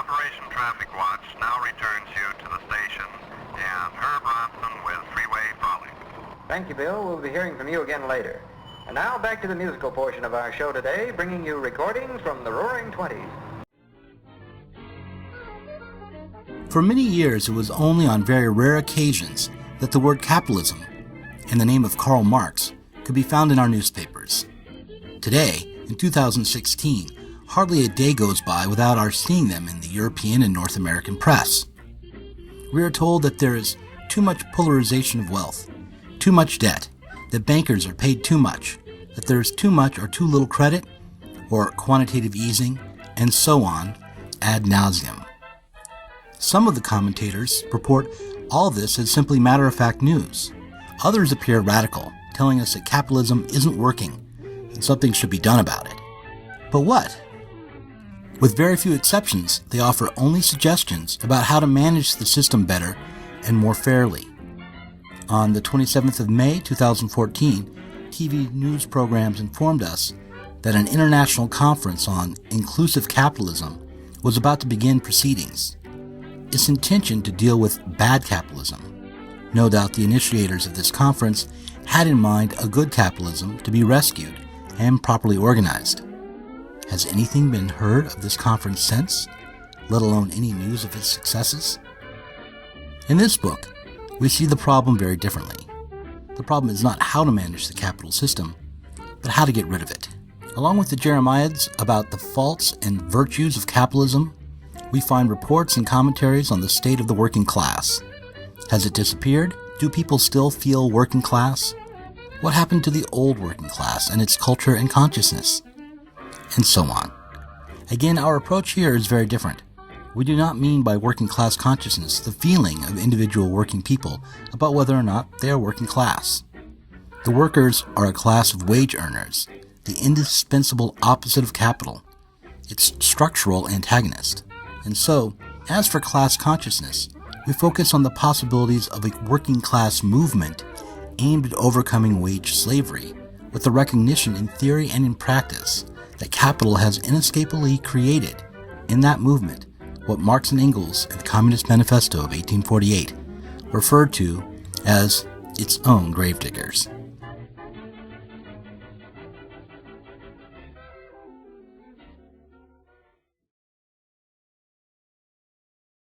Operation Traffic Watch now returns you to the station, and Herb Robson with Freeway Frolic. Thank you, Bill. We'll be hearing from you again later. And now back to the musical portion of our show today, bringing you recordings from the Roaring Twenties. For many years, it was only on very rare occasions that the word capitalism, in the name of Karl Marx, could be found in our newspapers. Today, in 2016, hardly a day goes by without our seeing them in the European and North American press. We are told that there is too much polarization of wealth, too much debt, that bankers are paid too much, that there is too much or too little credit, or quantitative easing, and so on, ad nauseum. Some of the commentators purport all this as simply matter-of-fact news. Others appear radical, telling us that capitalism isn't working and something should be done about it. But what? With very few exceptions, they offer only suggestions about how to manage the system better and more fairly. On the 27th of May 2014, TV news programs informed us that an international conference on inclusive capitalism was about to begin proceedings. Its intention to deal with bad capitalism. No doubt the initiators of this conference had in mind a good capitalism to be rescued and properly organized. Has anything been heard of this conference since, let alone any news of its successes? In this book, we see the problem very differently. The problem is not how to manage the capital system, but how to get rid of it. Along with the Jeremiads about the faults and virtues of capitalism, we find reports and commentaries on the state of the working class. Has it disappeared? Do people still feel working class? What happened to the old working class and its culture and consciousness? And so on. Again, our approach here is very different. We do not mean by working class consciousness the feeling of individual working people about whether or not they are working class. The workers are a class of wage earners, the indispensable opposite of capital, its structural antagonist. And so, as for class consciousness, we focus on the possibilities of a working class movement aimed at overcoming wage slavery, with the recognition in theory and in practice that capital has inescapably created, in that movement, what Marx and Engels in the Communist Manifesto of 1848 referred to as its own gravediggers.